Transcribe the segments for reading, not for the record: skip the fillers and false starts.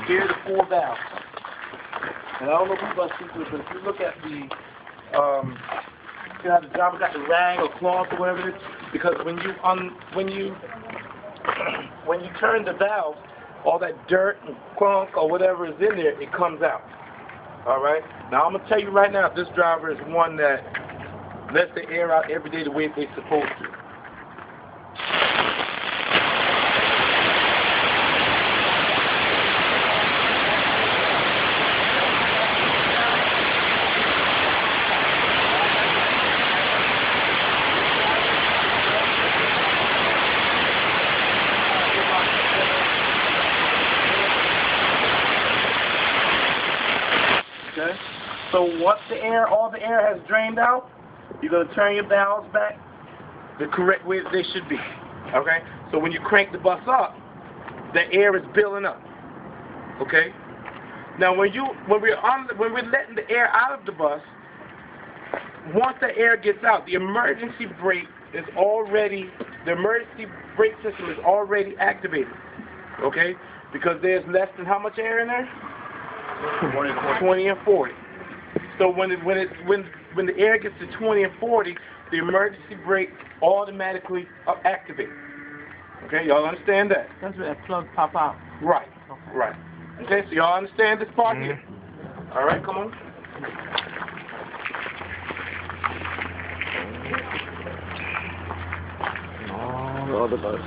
Here are the 4 valves. And I don't know if you guys see this, but if you look at the, see how the driver got the rag or cloth or whatever it is? Because when you turn the valve, all that dirt and crunk or whatever is in there, it comes out. All right? Now, I'm going to tell you right now, this driver is one that lets the air out every day the way they're supposed to. Okay? So once all the air has drained out, you're going to turn your valves back the correct way that they should be. Okay? So when you crank the bus up, the air is building up. Okay? Now when we're letting the air out of the bus, once the air gets out, the emergency brake system is already activated. Okay? Because there's less than how much air in there? 20 and 40. So when the air gets to 20 and 40, the emergency brake automatically activates. Okay, y'all understand that? That's where that plug pop out. Right. Okay. Right. Okay, so y'all understand this part here? All right, come on. All the other buses.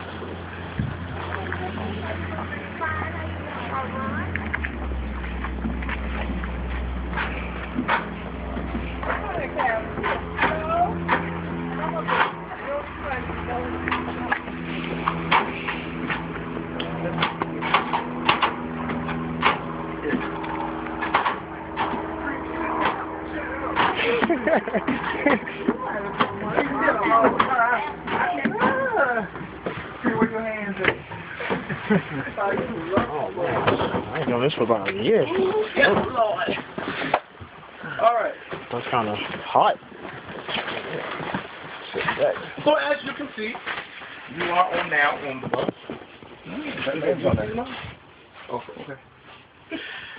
I ain't known this for about a year. Yes, Lord. All right. That's kind of hot. So as you can see, you are now on the bus. Oh, okay.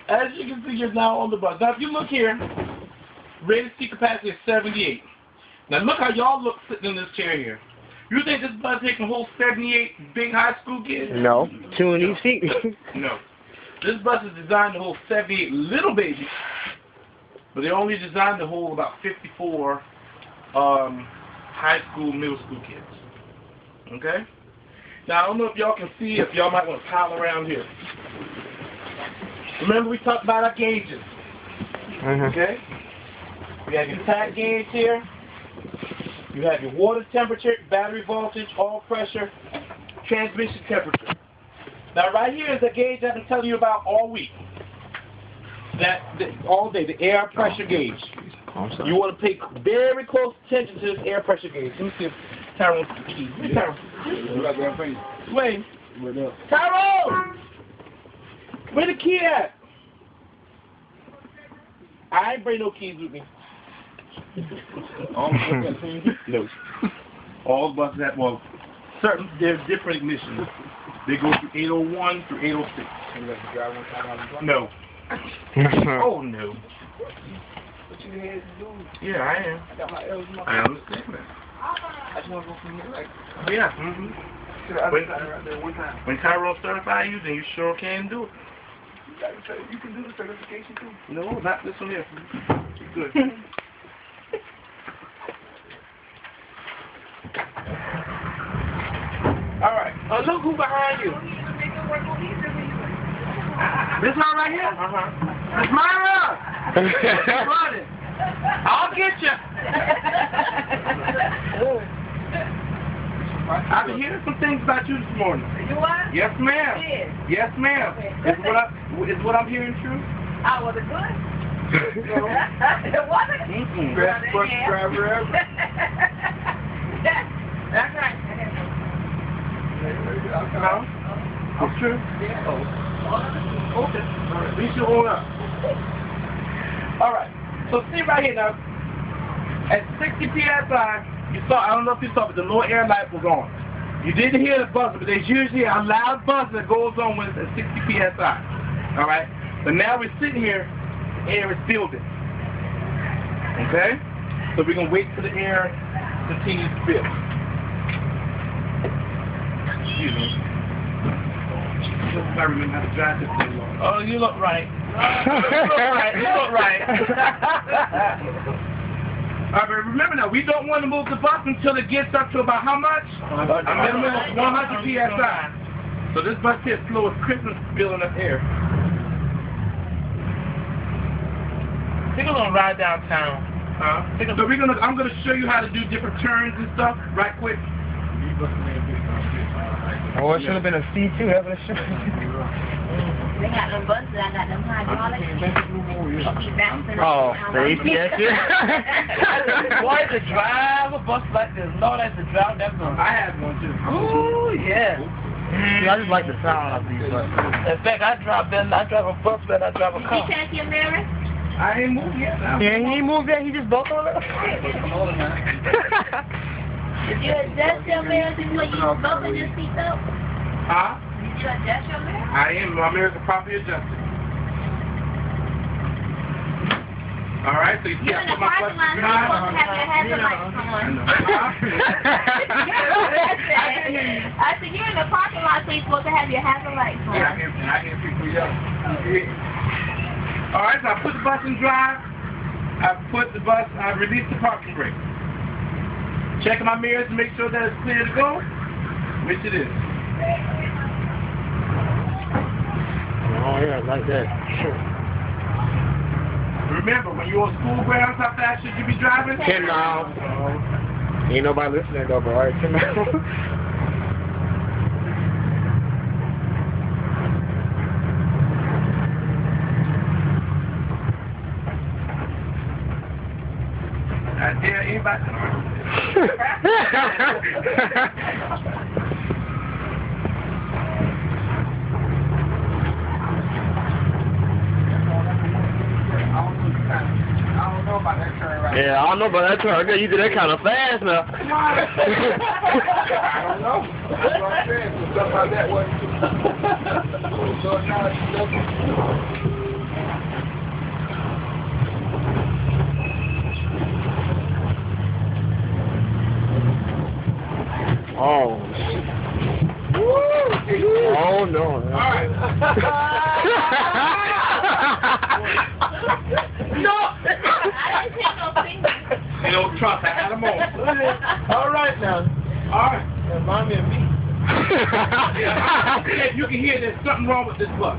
As you can see, you're now on the bus. Now, if you look here, rated seat capacity is 78. Now, look how y'all look sitting in this chair here. You think this bus taking a whole 78 big high school kids? No. 2 in each seat. No. This bus is designed to hold 78 little babies, but they're only designed to hold about 54 high school, middle school kids. Okay? Now, I don't know if y'all can see, if y'all might want to pile around here. Remember we talked about our gauges. Okay? We have your tach gauge here. You have your water temperature, battery voltage, oil pressure, transmission temperature. Now right here is the gauge I've been telling you about all week. All day, the air pressure gauge. You want to pay very close attention to this air pressure gauge. Let me see if Tyrone's the key. Where's Tyrone? Wait. Tyrone! Where the key at? I ain't bring no keys with me. No. All buses have, well, there's different ignitions. They go through 801 through 806. No. Oh, no. What you had to do? Yeah, I am. I got my L's in my I understand that. I just want to go from here, like, Yeah. to the other side right there one time. When Tyrone certifies you, then you sure can do it. You can do the certification too. No, not this one here. Good. All right. Look who behind you. This one right here? Uh-huh. It's mine. Running. I'll get you. I've been hearing some things about you this morning. You what? Yes, ma'am. Yes, ma'am. Okay. Is what I'm hearing true? Oh, was it good? It wasn't? Best bus driver ever. That's right. No? It's true? Yeah. Oh. Okay. All right. We should own up. All right. So see right here now. At 60 PSI, you saw, I don't know if you saw, but the lower air light was on. You didn't hear the buzzer, but there's usually a loud buzzer that goes on when it's at 60 PSI. All right? But now we're sitting here, air is building. Okay? So we're going to wait till the air continues to build. Excuse me. I remember how to drive this thing long. Oh, you look right. You look right. All right, but remember now, we don't want to move the bus until it gets up to about how much? A minimum of 100 psi. So this bus here is slow as Christmas building up air. Take a little ride downtown. So I'm gonna show you how to do different turns and stuff right quick. Oh, it should have been a C2, having a show. They got them buses, I got them hydraulics. Oh, the ACS here? Boy, to drive a bus like this, Lord, I had to drive that bus. I had one too. Ooh, yeah. Yeah, I just like the sound of these buses. In fact, I drive a bus better than I drive a car. Did you check your mirror? I ain't moved yet. Yeah, he ain't moved yet, he just built on it. Did you adjust your mirror before you open your seatbelt? Huh? Did you adjust your mirror? I am. My mirrors are properly adjusted. Alright, so you see I put my bus You're in the parking lot, you're supposed to have your hazard lights on. I said, you're in the parking lot, so you're supposed to have your hazard lights on. Yeah, I hear people yell. Alright, so I put the bus in drive. I release the parking brake. Checking my mirrors to make sure that it's clear to go, which it is. Oh yeah, like that. Remember, when you're on school grounds, how fast should you be driving? 10 miles. Ain't nobody listening though, but alright, 10 miles. I dare anybody. Yeah, I don't know about that turn. You did that kind of fast now. I don't know. That's what I'm saying. So stuff like that wasn't so now it's Oh. Oh no. Alright. No! I didn't see no fingers. You don't trust, I had them on. Alright now. Alright. Remind me of me. You can hear there's something wrong with this bus.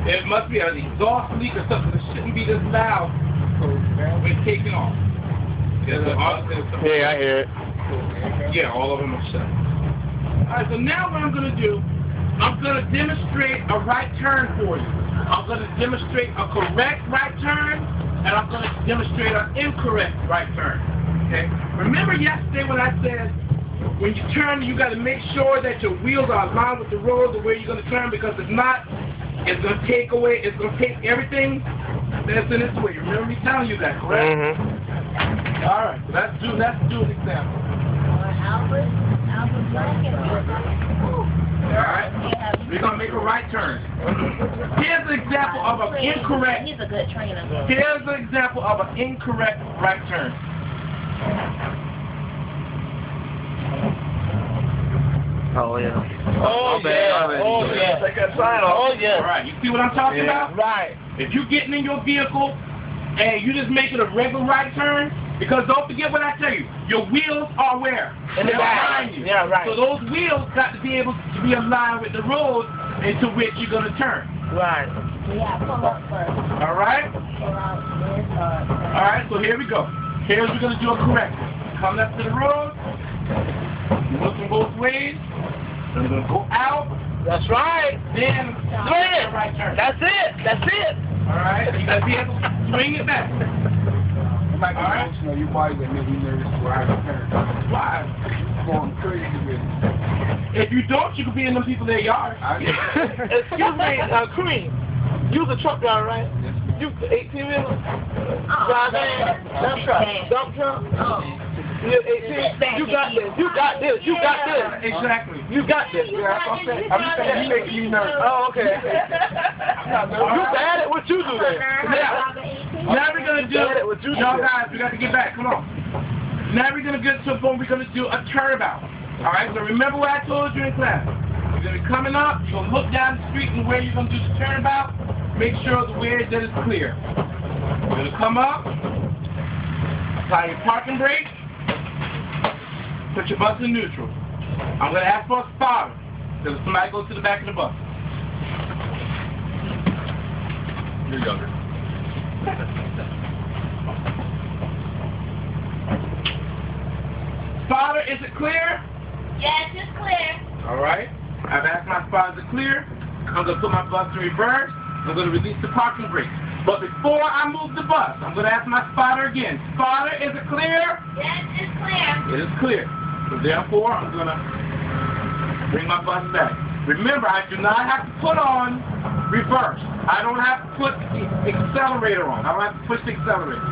There must be an exhaust leak or something that shouldn't be this loud when taking off. Yeah, I hear it. Yeah, all of them are shut. Alright, so now what I'm going to do, I'm going to demonstrate a right turn for you. I'm going to demonstrate a correct right turn, and I'm going to demonstrate an incorrect right turn. Okay? Remember yesterday when I said, when you turn, you got to make sure that your wheels are aligned with the road, the way you're going to turn, because if not, it's going to take away, it's going to take everything that's in its way. You remember me telling you that, correct? Mm-hmm. All right, so let's do an example. Albert Blanket. Alright, we're going to make a right turn. Here's an example of an incorrect. He's a good trainer. Here's an example of an incorrect right turn. Oh yeah. Oh yeah. Oh yeah. take that sign off. Oh yeah. Alright, you see what I'm talking about? Right. If you're getting in your vehicle and you just making a regular right turn, because don't forget what I tell you, your wheels are where? In the back. Behind you. Yeah, right. So those wheels got to be able to be aligned with the road into which you're going to turn. Right. Yeah, pull up first. All right? Pull out this All right, so here we go. Here's we're going to do a correct one. Come left to the road. You're looking both ways. I'm going to go out. That's right. Then swing it. Right turn. That's it. That's it. All right? You got to be able to swing it back. You might be emotional. You might be nervous to ride a turn. Why? Going crazy with it. If you don't, you could be in them people's yard. Excuse me, Cream. You was a truck driver, right? You 18-wheeler? Dump truck. Oh. You 18. You got this. You got this. You got this. Exactly. You got this. Yeah, that's what I'm saying. I'm just saying, you making me nervous. Oh, okay. You bad at what you do then. Now we're going to do, y'all guys, we got to get back, come on. Now we're going to get to a point, we're going to do a turnabout. Alright, so remember what I told you in class. You're going to be coming up, you're going to look down the street and where you're going to do the turnabout, make sure the way that it's clear. You're going to come up, apply your parking brake, put your bus in neutral. I'm going to ask for a spotter, because if somebody goes to the back of the bus. You're younger. Spotter, is it clear? Yes, it's clear. Alright. I've asked my spotter, is it clear? I'm going to put my bus in reverse. I'm going to release the parking brake. But before I move the bus, I'm going to ask my spotter again. Spotter, is it clear? Yes, it's clear. It is clear. So therefore, I'm going to bring my bus back. Remember, I do not have to put on reverse. I don't have to put the accelerator on. I don't have to push the accelerator.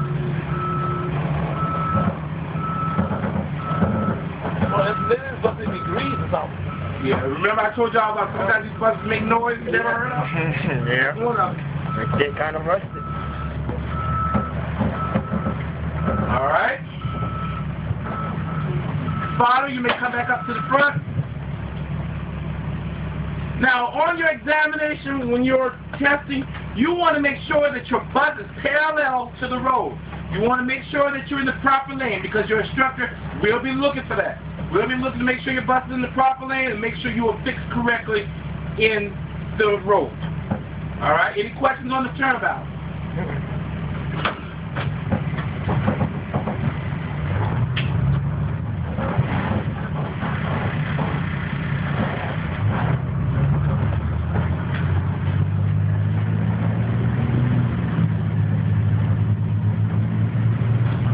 Well, this is something degrees or something. Yeah, remember I told y'all about sometimes these buses make noise you never heard of? Yeah. One of them. They get kind of rusted. Alright. Spotter, you may come back up to the front. Now, on your examination, when you're testing, you want to make sure that your bus is parallel to the road. You want to make sure that you're in the proper lane because your instructor will be looking for that. We'll be looking to make sure your bus is in the proper lane and make sure you are fixed correctly in the road. Alright, any questions on the turnabout?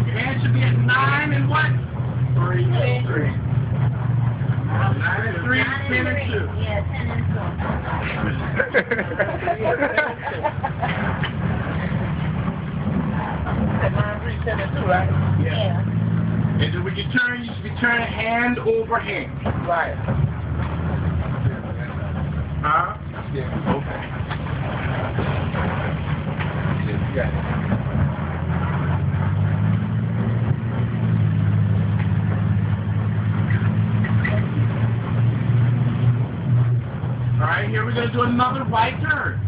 Your hand should be at 9 and what? 3. 9 and 3, 10 and 2. Yeah, 10 and 2, right? Yeah. And then when you turn, you should be turning hand over hand. Right. Huh? Yeah. Okay. Yeah. Alright, here we're going to do another right turn.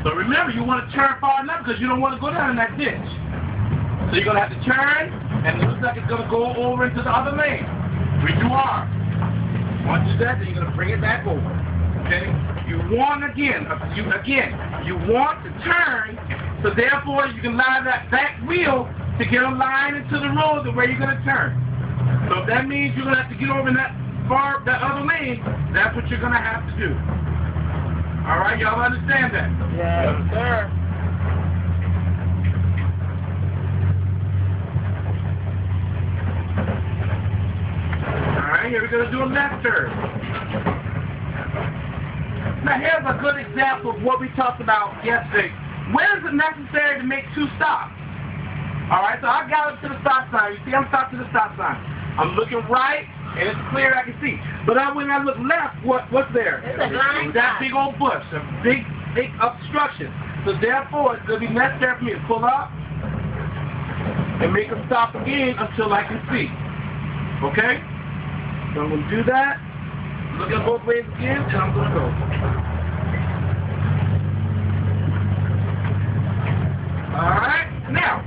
So remember, you want to turn far enough because you don't want to go down in that ditch. So you're going to have to turn, and it looks like it's going to go over into the other lane, where you are. Once you do that, then you're going to bring it back over. Okay? You want you want to turn, so therefore you can line that back wheel to get a line into the road the way you're going to turn. So if that means you're going to have to get over in that other lane, that's what you're going to have to do. Alright, y'all understand that? Yes, sir. Alright, here we're going to do a left turn. Now here's a good example of what we talked about yesterday. When is it necessary to make 2 stops? Alright, so I got up to the stop sign. You see, I'm stopped to the stop sign. I'm looking right, and it's clear I can see. But when I look left, what's there? It's a blind that spot. big old bush, a big obstruction. So therefore, it's going to be necessary for me to pull up and make a stop again until I can see. Okay? So I'm going to do that. Look at both ways again, and I'm going to go. Alright? Now,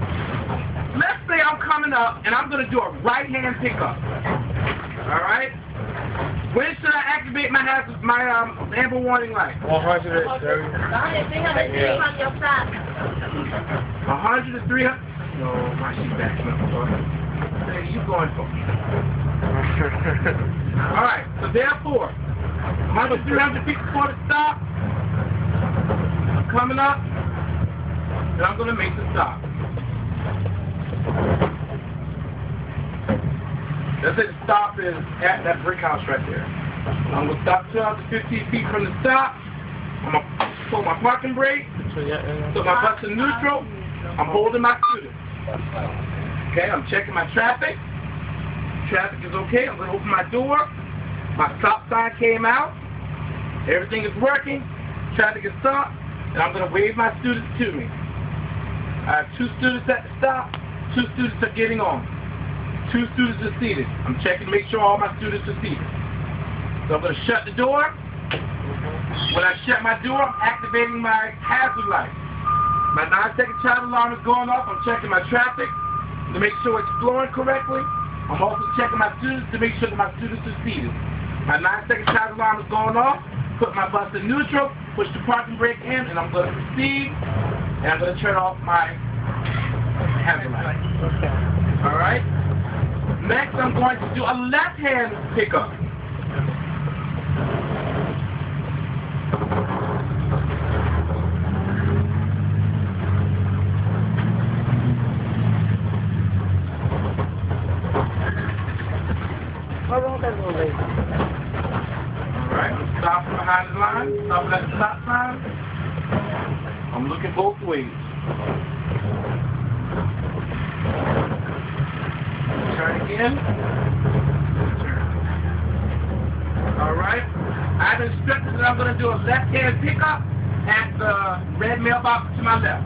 let's say I'm coming up, and I'm going to do a right-hand pickup. Alright? When should I activate my amber warning light? 130. 303 on your side. 100 to 300? No, my she's backing up. Hey, you going for? Alright, so therefore, 100 to 300 feet before the stop. I'm coming up, and I'm going to make the stop. Let's say the stop is at that brick house right there. I'm going to stop 215 feet from the stop. I'm going to pull my parking brake. So my bus in neutral. I'm holding my scooter. Okay, I'm checking my traffic. Traffic is okay. I'm going to open my door. My stop sign came out. Everything is working. Traffic is stopped. And I'm going to wave my students to me. I have 2 students at the stop. 2 students are getting on. 2 students are seated. I'm checking to make sure all my students are seated. So I'm going to shut the door. When I shut my door, I'm activating my hazard light. My 9-second child alarm is going off. I'm checking my traffic to make sure it's flowing correctly. I'm also checking my students to make sure that my students are seated. My 9-second child alarm is going off. Put my bus in neutral, push the parking brake in, and I'm going to proceed. And I'm going to turn off my hazard light. Okay. All right? Next, I'm going to do a left-hand pickup. Alright, I'm stopping behind the line, stopping at the stop sign. I'm looking both ways. Turn again. Turn. Alright, I've instructed that I'm going to do a left-hand pickup at the red mailbox to my left.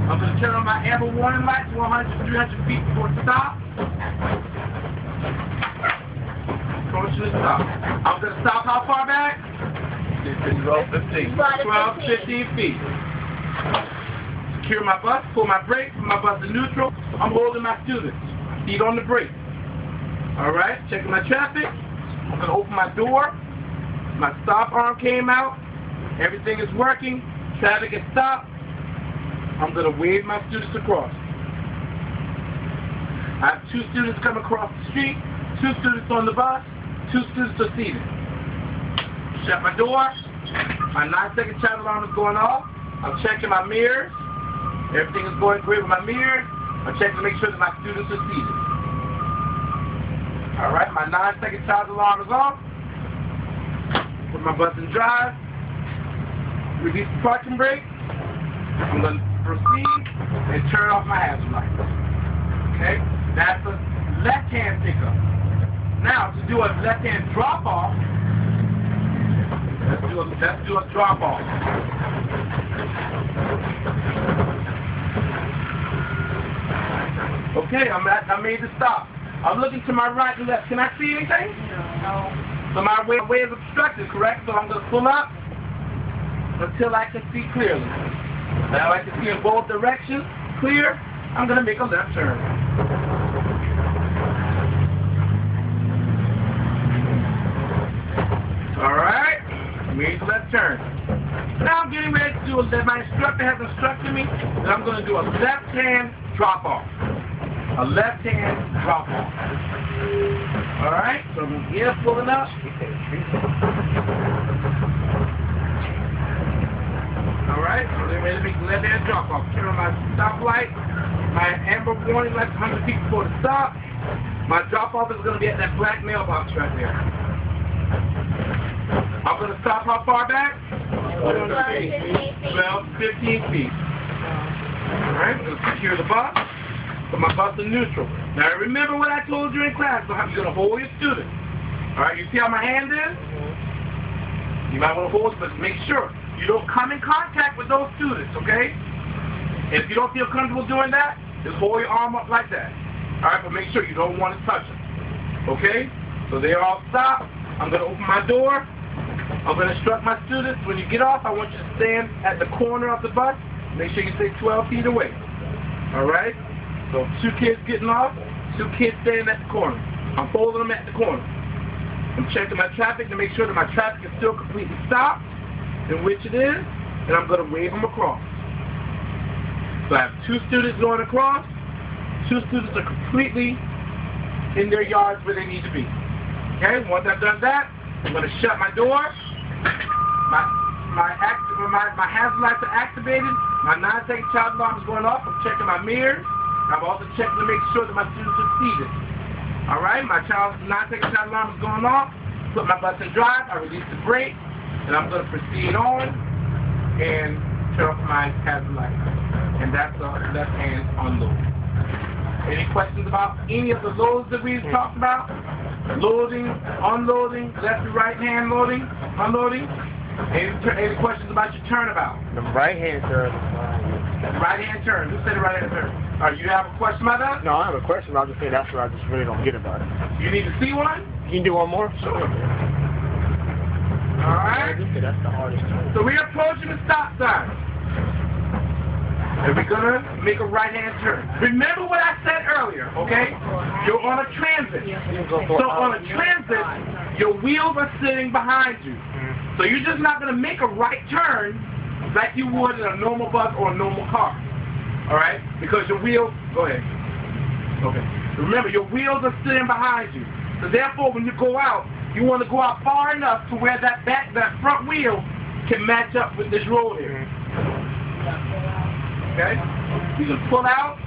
I'm going to turn on my amber warning lights 100 to 300 feet before it stops. Stop. I'm going to stop how far back? 12, 15. 15 feet. Secure my bus, pull my brake, put my bus in neutral. I'm holding my students. Feet on the brake. Alright, checking my traffic. I'm going to open my door. My stop arm came out. Everything is working. Traffic is stopped. I'm going to wave my students across. I have 2 students coming across the street, 2 students on the bus. 2 students are seated. Shut my door. My 9-second child alarm is going off. I'm checking my mirrors. Everything is going great with my mirrors. I'm checking to make sure that my students are seated. Alright, my 9-second child alarm is off. Put my bus in drive. Release the parking brake. I'm going to proceed and turn off my hazard light. Okay? That's a left-hand pickup. Now, to do a left-hand drop-off, let's do a drop-off. Okay, I made the stop. I'm looking to my right and left. Can I see anything? No. So my way is obstructed, correct? So I'm going to pull up until I can see clearly. Now I can see in both directions clear. I'm going to make a left turn. Alright, made the left turn. Now I'm getting ready to do my instructor has instructed me that I'm going to do a left-hand drop-off. A left-hand drop-off. Alright, so I'm here pulling up. Alright, so they're ready to make the left-hand drop-off. Turn on my stoplight, my amber warning light 100 feet before the stop. My drop-off is going to be at that black mailbox right there. I'm going to stop how far back? 12 to 15 feet. Alright, I'm going to secure the bus. Put my bus in neutral. Now remember what I told you in class, so how you're going to hold your student. Alright, you see how my hand is? You might want to hold it, but make sure you don't come in contact with those students, okay? And if you don't feel comfortable doing that, just hold your arm up like that. Alright, but make sure you don't want to touch them. Okay? So they're all stopped. I'm going to open my door. I'm going to instruct my students, when you get off, I want you to stand at the corner of the bus. Make sure you stay 12 feet away. Alright? So 2 kids getting off, 2 kids standing at the corner. I'm folding them at the corner. I'm checking my traffic to make sure that my traffic is still completely stopped, in which it is, and I'm going to wave them across. So I have 2 students going across. 2 students are completely in their yards where they need to be. Okay, once I've done that, I'm going to shut my door. My hazard lights are activated. My 9-second child alarm is going off. I'm checking my mirrors. I'm also checking to make sure that my students are seated. Alright, my 9-second child alarm is going off. Put my bus in drive. I release the brake. And I'm going to proceed on and turn off my hazard light. And that's the left hand unload. Any questions about any of the loads that we've talked about? Loading, unloading, left and right hand loading, unloading? Any questions about your turnabout? The right hand turn. Right hand turn. Who said the right hand turn? You have a question about that? No, I have a question. I'll just say that's what I just really don't get about it. You need to see one? You can do one more? Sure. Alright? That's the hardest turn. So we're approaching the stop sign. And we're going to make a right-hand turn. Remember what I said earlier, okay? You're on a transit. So on a transit, your wheels are sitting behind you. So you're just not going to make a right turn like you would in a normal bus or a normal car. Alright? Because your wheels... Go ahead. Okay. Remember, your wheels are sitting behind you. So therefore, when you go out, you want to go out far enough to where that front wheel can match up with this road here. Okay? You can pull out,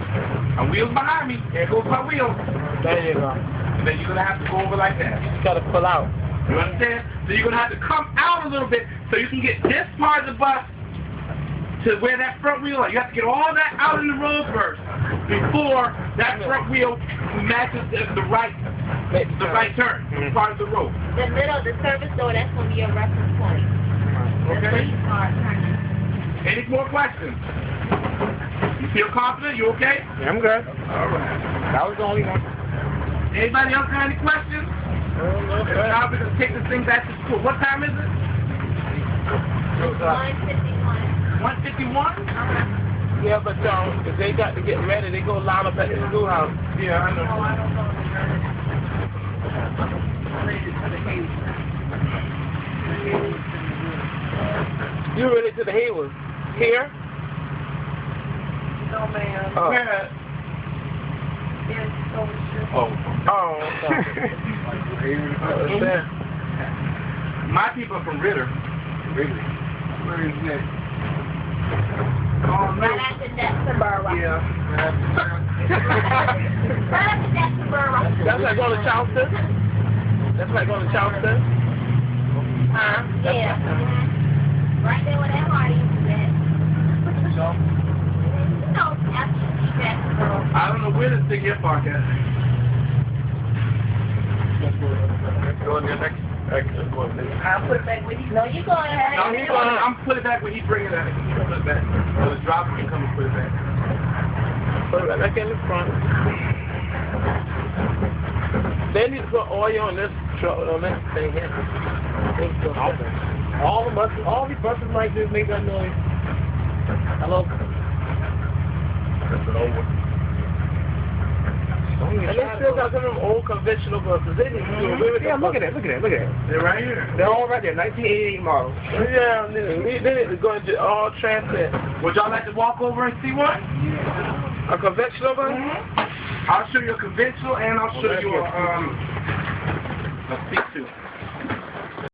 and wheels behind me, there goes my wheel. There you go. And then you're going to have to go over like that. You gotta pull out. You understand? So you're going to have to come out a little bit so you can get this part of the bus to where that front wheel is. You have to get all that out in the road first before that front wheel matches the right turn, part of the road. The middle of the service door, that's going to be your reference point. Okay. Any more questions? You feel confident? You okay? Yeah, I'm good. All right. That was the only one. Anybody else got any questions? No, If not, we're going to take this thing back to school. What time is it? 151. 1:51? Yeah, but if they got to get ready, they go line up at the schoolhouse. Yeah, I know. Oh, I don't know. You related to the Hayward? Here? No, ma'am. Oh. Where? Oh, okay. My people are from Ritter. Really? Where is that? Oh, no. Right after Jacksonboro. Yeah. Right after Jacksonboro. That's like going to Charleston? That's like going to Charleston? Yeah. Right there where that party is at. No, after Jacksonboro. I don't know where this thing here park at. Go in there next. I'll put it back with you. No, you go ahead. No, I'm put it back when he bring it out. He'll put it back. So the driver can come and put it back. Put it back in the front. They need to put oil on this truck, on this thing here. All the buses like this make that noise. Hello? That's an old one. And they still got some of them old conventional buses. They need to do away with them. Look at it. They're right here. They're all right there, 1988 models. Yeah, they need to go into all transit. Would y'all like to walk over and see one? A conventional bus? I'll show you a conventional and I'll show you a C2.